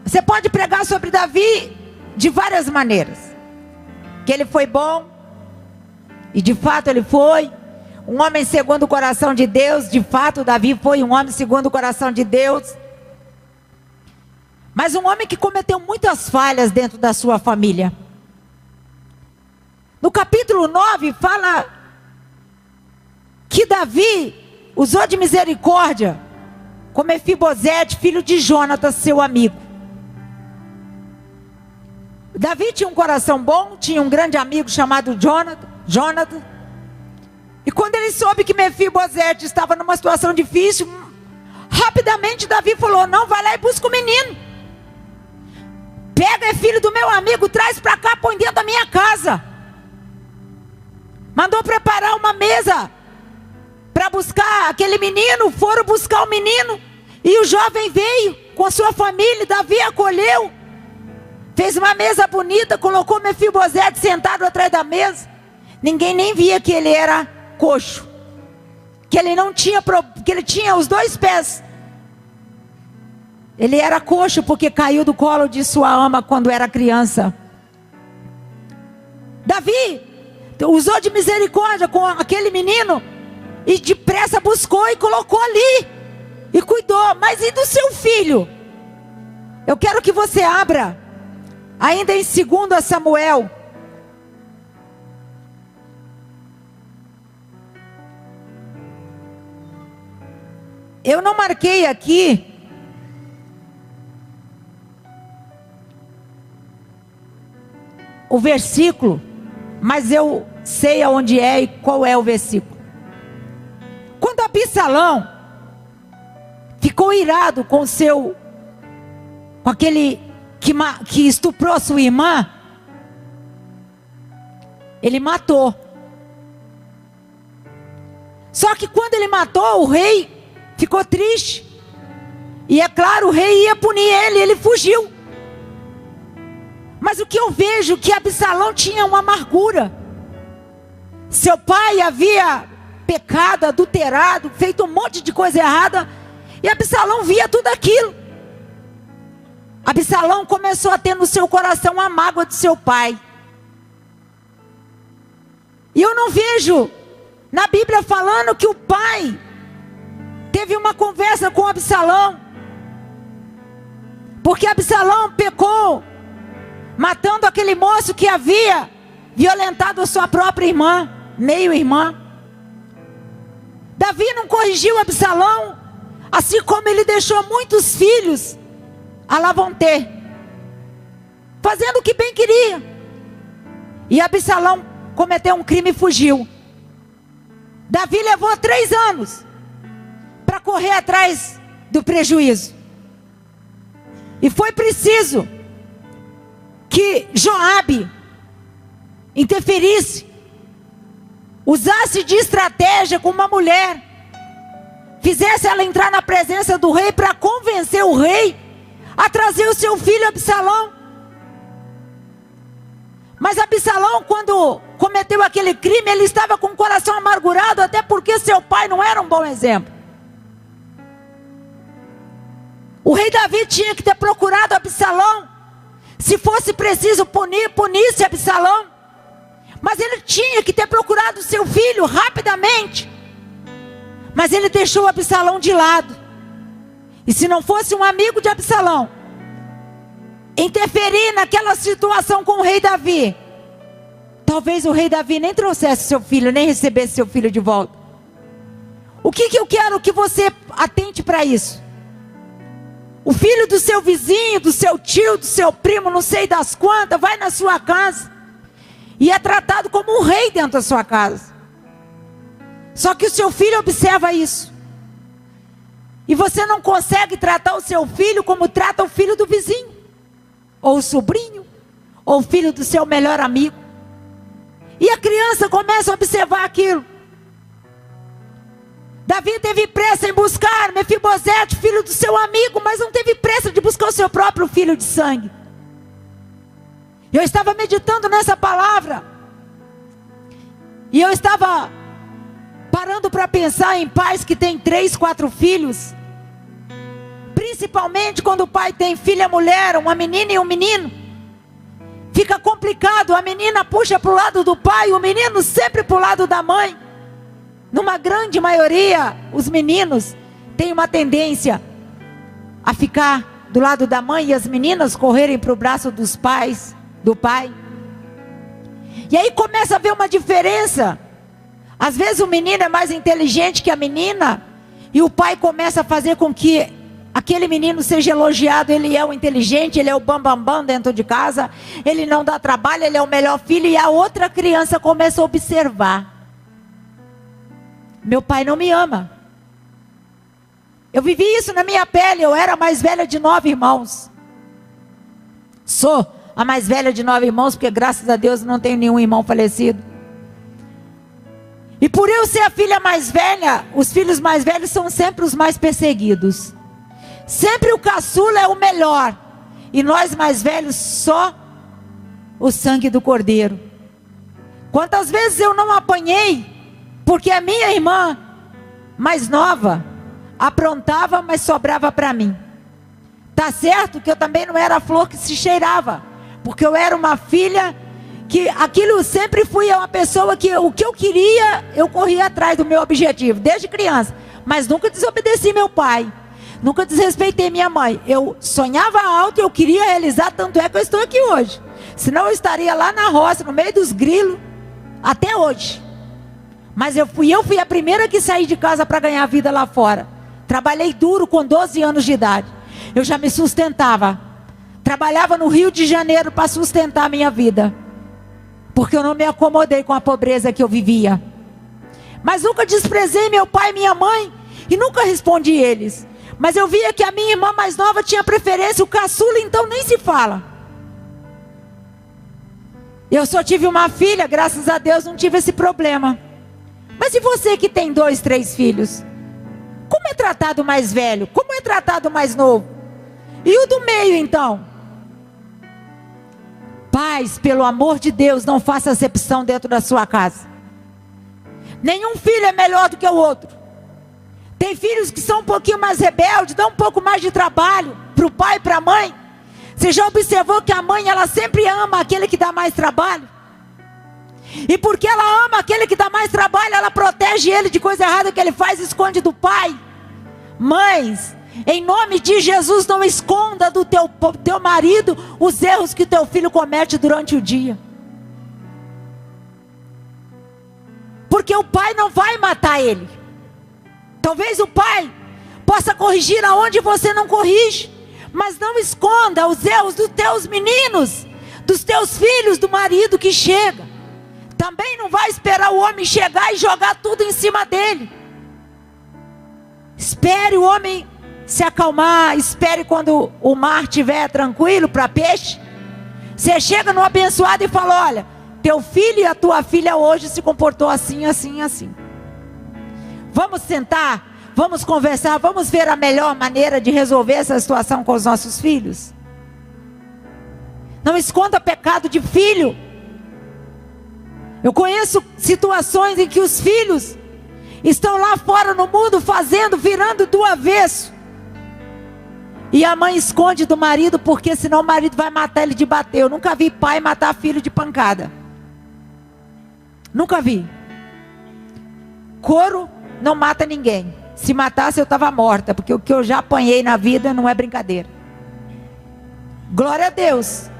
você pode pregar sobre Davi de várias maneiras. Que ele foi bom, e de fato ele foi. Um homem segundo o coração de Deus, de fato Davi foi um homem segundo o coração de Deus. Mas um homem que cometeu muitas falhas dentro da sua família. No capítulo 9 fala que Davi usou de misericórdia com Mefibosete, filho de Jonatas, seu amigo. Davi tinha um coração bom, tinha um grande amigo chamado Jonatas. E quando ele soube que Mefibosete estava numa situação difícil, rapidamente Davi falou: não, vai lá e busca o menino. Pega, é filho do meu amigo, traz para cá, põe dentro da minha casa. Mandou preparar uma mesa para buscar aquele menino. Foram buscar o menino. E o jovem veio com a sua família. Davi acolheu. Fez uma mesa bonita. Colocou Mefibosete sentado atrás da mesa. Ninguém nem via que ele era coxo. Que ele não tinha, que ele tinha os 2 pés. Ele era coxo porque caiu do colo de sua ama quando era criança. Davi usou de misericórdia com aquele menino e depressa buscou e colocou ali e cuidou. Mas e do seu filho? Eu quero que você abra ainda em 2 Samuel. Eu não marquei aqui o versículo, mas eu sei aonde é e qual é o versículo. Quando Absalão ficou irado com aquele que estuprou sua irmã, ele matou. Só que quando ele matou, o rei ficou triste. E é claro, o rei ia punir ele, ele fugiu. Mas o que eu vejo que Absalão tinha uma amargura. Seu pai havia pecado, adulterado, feito um monte de coisa errada, e Absalão via tudo aquilo. Absalão começou a ter no seu coração a mágoa de seu pai. E eu não vejo na Bíblia falando que o pai teve uma conversa com Absalão, porque Absalão pecou, matando aquele moço que havia violentado a sua própria irmã, meio-irmã. Davi não corrigiu Absalão, assim como ele deixou muitos filhos a lá vão ter, fazendo o que bem queria. E Absalão cometeu um crime e fugiu. Davi levou 3 anos para correr atrás do prejuízo. E foi preciso que Joabe interferisse, usasse de estratégia com uma mulher, fizesse ela entrar na presença do rei para convencer o rei a trazer o seu filho Absalão. Mas Absalão, quando cometeu aquele crime, ele estava com o coração amargurado, até porque seu pai não era um bom exemplo. O rei Davi tinha que ter procurado Absalão. Se fosse preciso punir, punisse Absalão. Mas ele tinha que ter procurado seu filho rapidamente. Mas ele deixou Absalão de lado. E se não fosse um amigo de Absalão interferir naquela situação com o rei Davi, talvez o rei Davi nem trouxesse seu filho, nem recebesse seu filho de volta. O que eu quero que você atente para isso? O filho do seu vizinho, do seu tio, do seu primo, não sei das quantas, vai na sua casa e é tratado como um rei dentro da sua casa. Só que o seu filho observa isso. E você não consegue tratar o seu filho como trata o filho do vizinho, ou o sobrinho, ou o filho do seu melhor amigo. E a criança começa a observar aquilo. Davi teve pressa em buscar Mefibosete, filho do seu amigo, mas não teve pressa de buscar o seu próprio filho de sangue. Eu estava meditando nessa palavra, e eu estava parando para pensar em pais que têm 3, 4 filhos, principalmente quando o pai tem filha mulher, uma menina e um menino. Fica complicado, a menina puxa para o lado do pai, o menino sempre para o lado da mãe. Numa grande maioria, os meninos têm uma tendência a ficar do lado da mãe e as meninas correrem para o braço dos pais, do pai. E aí começa a haver uma diferença. Às vezes o menino é mais inteligente que a menina, e o pai começa a fazer com que aquele menino seja elogiado. Ele é o inteligente, ele é o bambambam dentro de casa, ele não dá trabalho, ele é o melhor filho. E a outra criança começa a observar: meu pai não me ama. Eu vivi isso na minha pele. Eu era a mais velha de 9 irmãos. Sou a mais velha de 9 irmãos, porque graças a Deus não tenho nenhum irmão falecido. E por eu ser a filha mais velha, os filhos mais velhos são sempre os mais perseguidos. Sempre o caçula é o melhor, e nós mais velhos só o sangue do cordeiro. Quantas vezes eu não apanhei porque a minha irmã mais nova aprontava, mas sobrava para mim. Tá certo que eu também não era a flor que se cheirava, porque eu era uma filha que aquilo, sempre fui uma pessoa que o que eu queria, eu corria atrás do meu objetivo, desde criança. Mas nunca desobedeci meu pai, nunca desrespeitei minha mãe. Eu sonhava alto e eu queria realizar, tanto é que eu estou aqui hoje. Senão eu estaria lá na roça, no meio dos grilos, até hoje. Mas eu fui a primeira que saí de casa para ganhar vida lá fora. Trabalhei duro com 12 anos de idade. Eu já me sustentava. Trabalhava no Rio de Janeiro para sustentar a minha vida, porque eu não me acomodei com a pobreza que eu vivia. Mas nunca desprezei meu pai e minha mãe, e nunca respondi eles. Mas eu via que a minha irmã mais nova tinha preferência, o caçula então nem se fala. Eu só tive uma filha, graças a Deus não tive esse problema. Mas e você que tem 2, 3 filhos? Como é tratado o mais velho? Como é tratado o mais novo? E o do meio então? Pais, pelo amor de Deus, não faça acepção dentro da sua casa. Nenhum filho é melhor do que o outro. Tem filhos que são um pouquinho mais rebeldes, dão um pouco mais de trabalho para o pai e para a mãe. Você já observou que a mãe, ela sempre ama aquele que dá mais trabalho? E porque ela ama aquele que dá mais trabalho, ela protege ele de coisa errada que ele faz, esconde do pai. Mães, em nome de Jesus, não esconda do teu marido os erros que teu filho comete durante o dia. Porque o pai não vai matar ele. Talvez o pai possa corrigir aonde você não corrige, mas não esconda os erros dos teus meninos, dos teus filhos, do marido que chega. Também não vai esperar o homem chegar e jogar tudo em cima dele. Espere o homem se acalmar, espere quando o mar estiver tranquilo para peixe. Você chega no abençoado e fala: olha, teu filho e a tua filha hoje se comportou assim, assim, assim. Vamos sentar, vamos conversar, vamos ver a melhor maneira de resolver essa situação com os nossos filhos. Não esconda pecado de filho. Eu conheço situações em que os filhos estão lá fora no mundo fazendo, virando do avesso. E a mãe esconde do marido, porque senão o marido vai matar ele de bater. Eu nunca vi pai matar filho de pancada. Nunca vi. Couro não mata ninguém. Se matasse eu estava morta, porque o que eu já apanhei na vida não é brincadeira. Glória a Deus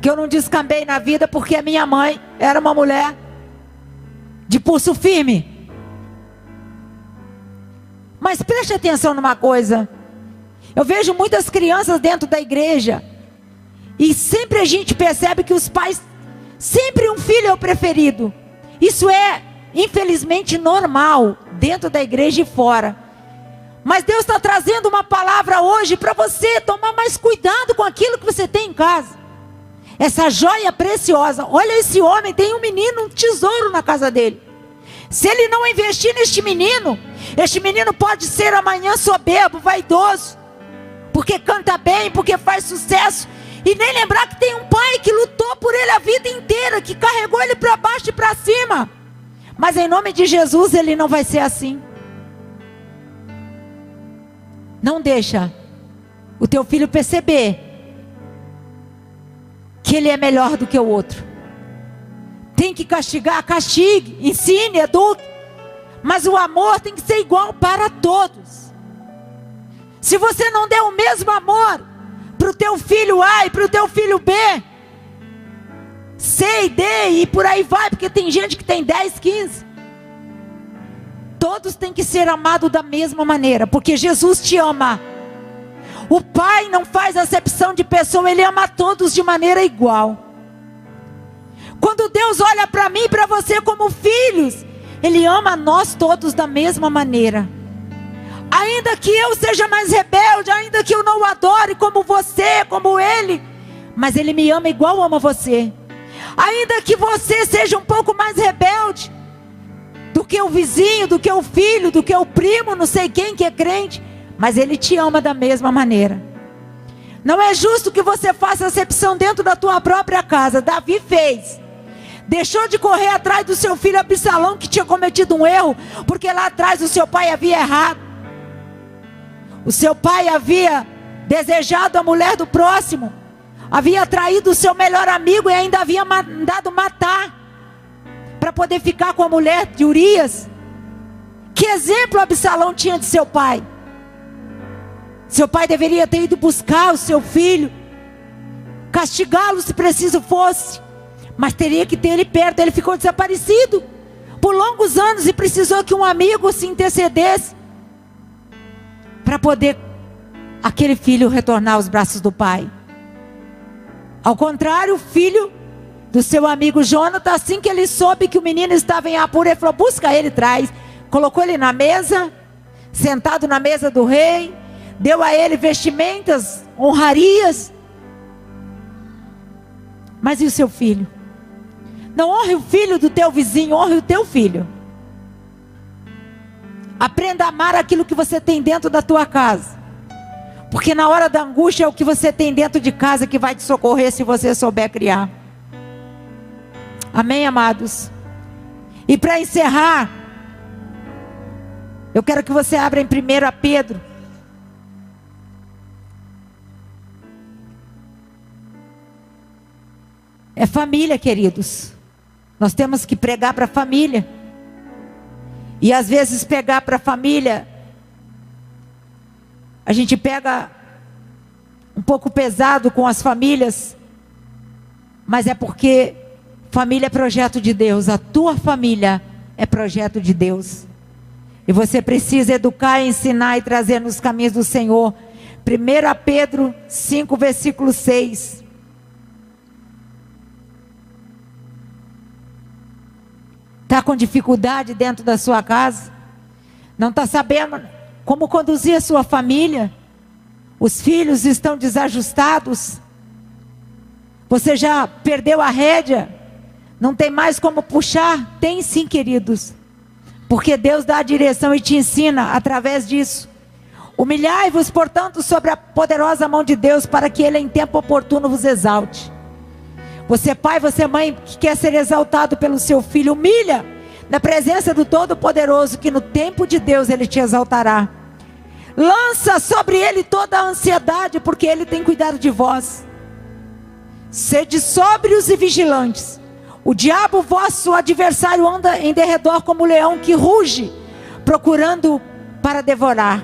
que eu não descambei na vida, porque a minha mãe era uma mulher de pulso firme. Mas preste atenção numa coisa. Eu vejo muitas crianças dentro da igreja, e sempre a gente percebe que os pais, sempre um filho é o preferido. Isso é, infelizmente, normal dentro da igreja e fora. Mas Deus está trazendo uma palavra hoje para você tomar mais cuidado com aquilo que você tem em casa. Essa joia preciosa. Olha, esse homem tem um menino, um tesouro na casa dele. Se ele não investir neste menino, este menino pode ser amanhã soberbo, vaidoso, porque canta bem, porque faz sucesso, e nem lembrar que tem um pai que lutou por ele a vida inteira, que carregou ele para baixo e para cima. Mas em nome de Jesus ele não vai ser assim. Não deixa o teu filho perceber que ele é melhor do que o outro. Tem que castigar, castigue, ensine, eduque, mas o amor tem que ser igual para todos. Se você não der o mesmo amor para o teu filho A e para o teu filho B, C e D e por aí vai, porque tem gente que tem 10, 15. Todos têm que ser amados da mesma maneira, porque Jesus te ama. O Pai não faz acepção de pessoa, Ele ama todos de maneira igual. Quando Deus olha para mim e para você como filhos, Ele ama nós todos da mesma maneira. Ainda que eu seja mais rebelde, ainda que eu não o adore como você, como Ele, mas Ele me ama igual ama você. Ainda que você seja um pouco mais rebelde do que o vizinho, do que o filho, do que o primo, não sei quem que é crente, mas Ele te ama da mesma maneira. Não é justo que você faça acepção dentro da tua própria casa. Davi fez. Deixou de correr atrás do seu filho Absalão, que tinha cometido um erro, porque lá atrás o seu pai havia errado. O seu pai havia desejado a mulher do próximo, havia traído o seu melhor amigo e ainda havia mandado matar para poder ficar com a mulher de Urias. Que exemplo Absalão tinha de seu pai? Seu pai deveria ter ido buscar o seu filho, castigá-lo se preciso fosse, mas teria que ter ele perto. Ele ficou desaparecido por longos anos e precisou que um amigo se intercedesse para poder aquele filho retornar aos braços do pai. Ao contrário, o filho do seu amigo Jonathan, assim que ele soube que o menino estava em apuro, ele falou: busca ele, traz. Colocou ele na mesa, sentado na mesa do rei, deu a ele vestimentas, honrarias. Mas e o seu filho? Não honre o filho do teu vizinho, honre o teu filho. Aprenda a amar aquilo que você tem dentro da tua casa, porque na hora da angústia é o que você tem dentro de casa que vai te socorrer, se você souber criar. Amém, amados? E para encerrar, eu quero que você abra em 1 Pedro. É família, queridos. Nós temos que pregar para a família. E às vezes pregar para a família, a gente pega um pouco pesado com as famílias, mas é porque família é projeto de Deus. A tua família é projeto de Deus. E você precisa educar, ensinar e trazer nos caminhos do Senhor. 1 Pedro 5, versículo 6. Está com dificuldade dentro da sua casa? Não está sabendo como conduzir a sua família? Os filhos estão desajustados? Você já perdeu a rédea? Não tem mais como puxar? Tem sim, queridos. Porque Deus dá a direção e te ensina através disso. Humilhai-vos, portanto, sobre a poderosa mão de Deus, para que Ele em tempo oportuno vos exalte. Você pai, você mãe, que quer ser exaltado pelo seu filho, humilha na presença do Todo-Poderoso, que no tempo de Deus Ele te exaltará. Lança sobre Ele toda a ansiedade, porque Ele tem cuidado de vós. Sede sóbrios e vigilantes. O diabo, vosso adversário, anda em derredor como leão que ruge, procurando para devorar.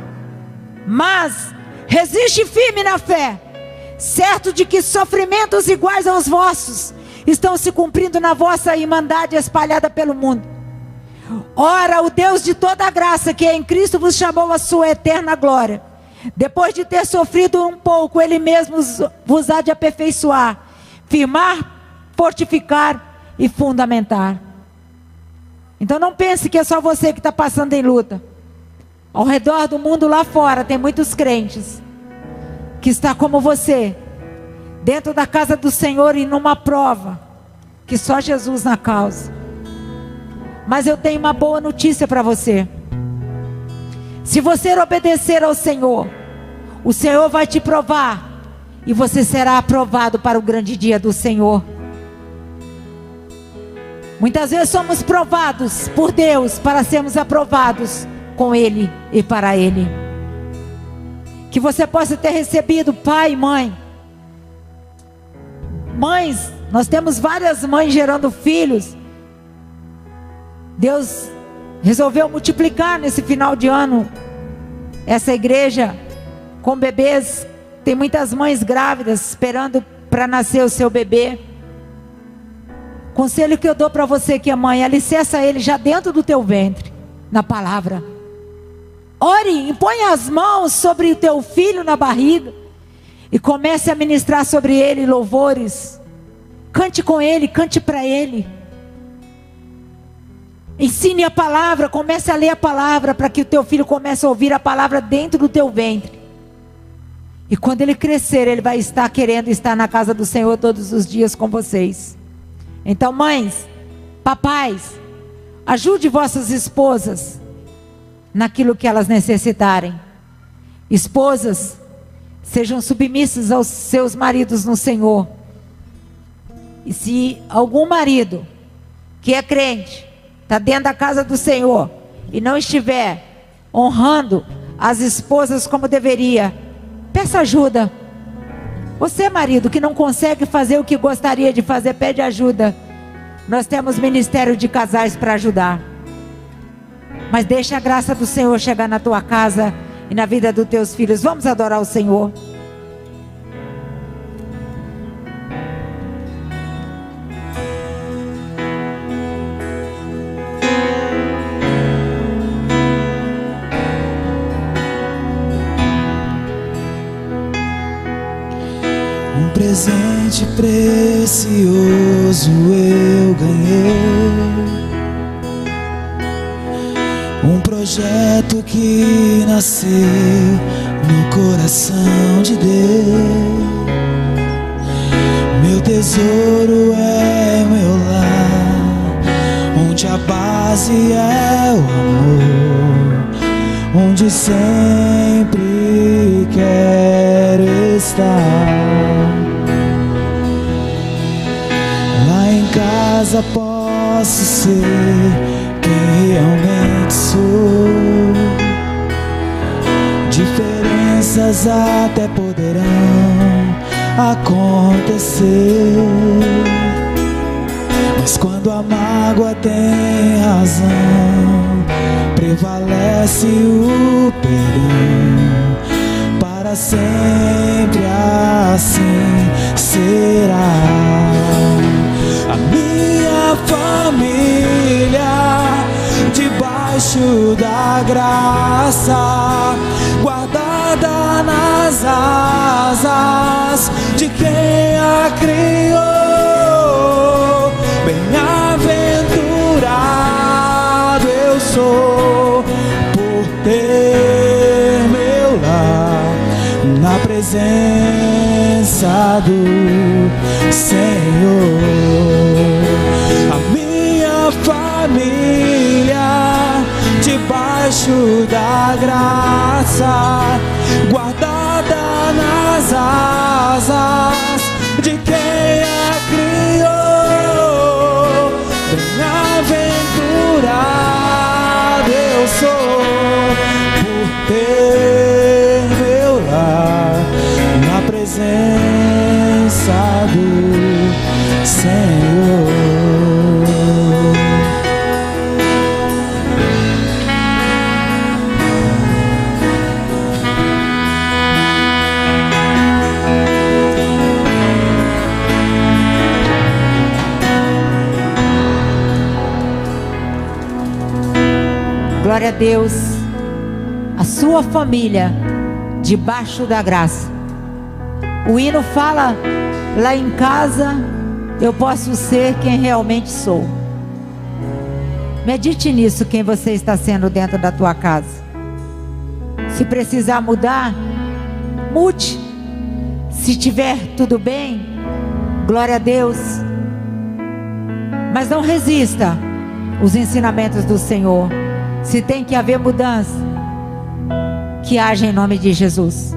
Mas resiste firme na fé, certo de que sofrimentos iguais aos vossos estão se cumprindo na vossa irmandade espalhada pelo mundo. Ora, o Deus de toda a graça, que em Cristo vos chamou a sua eterna glória, depois de ter sofrido um pouco, Ele mesmo vos há de aperfeiçoar, firmar, fortificar e fundamentar. Então não pense que é só você que está passando em luta. Ao redor do mundo lá fora tem muitos crentes que está como você, dentro da casa do Senhor e numa prova que só Jesus na causa. Mas eu tenho uma boa notícia para você. Se você obedecer ao Senhor, o Senhor vai te provar e você será aprovado para o grande dia do Senhor. Muitas vezes somos provados por Deus para sermos aprovados com Ele e para Ele. Que você possa ter recebido, pai e mãe. Mães, nós temos várias mães gerando filhos. Deus resolveu multiplicar nesse final de ano essa igreja com bebês. Tem muitas mães grávidas esperando para nascer o seu bebê. Conselho que eu dou para você que é mãe: alicerça ele já dentro do teu ventre, na palavra. Ore, impõe as mãos sobre o teu filho na barriga e comece a ministrar sobre ele louvores. Cante com ele, cante para ele. Ensine a palavra, comece a ler a palavra, para que o teu filho comece a ouvir a palavra dentro do teu ventre. E quando ele crescer, ele vai estar querendo estar na casa do Senhor todos os dias com vocês. Então, mães, papais, ajude vossas esposas naquilo que elas necessitarem. Esposas, sejam submissas aos seus maridos no Senhor. E se algum marido que é crente está dentro da casa do Senhor e não estiver honrando as esposas como deveria, peça ajuda. Você, marido, que não consegue fazer o que gostaria de fazer, pede ajuda. Nós temos ministério de casais para ajudar. Mas deixa a graça do Senhor chegar na tua casa e na vida dos teus filhos. Vamos adorar o Senhor. Presente precioso eu ganhei, um projeto que nasceu no coração de Deus. Meu tesouro é meu lar, onde a base é o amor, onde sempre quero estar. Casa posso ser quem realmente sou. Diferenças até poderão acontecer, mas quando amar mágoa tem razão, prevalece o perdão, para sempre assim será. A minha família, debaixo da graça, guardada nas asas de quem a criou. Bem-aventurado eu sou por ter meu lar na presença do Senhor. A minha família, debaixo da graça, guardada nas asas de quem a criou. Bem-aventurado eu sou por ter meu lar na presença do Senhor. Glória a Deus. A sua família debaixo da graça. O hino fala: lá em casa eu posso ser quem realmente sou. Medite nisso, quem você está sendo dentro da tua casa. Se precisar mudar, mude. Se tiver tudo bem, glória a Deus. Mas não resista os ensinamentos do Senhor. Se tem que haver mudança, que haja em nome de Jesus.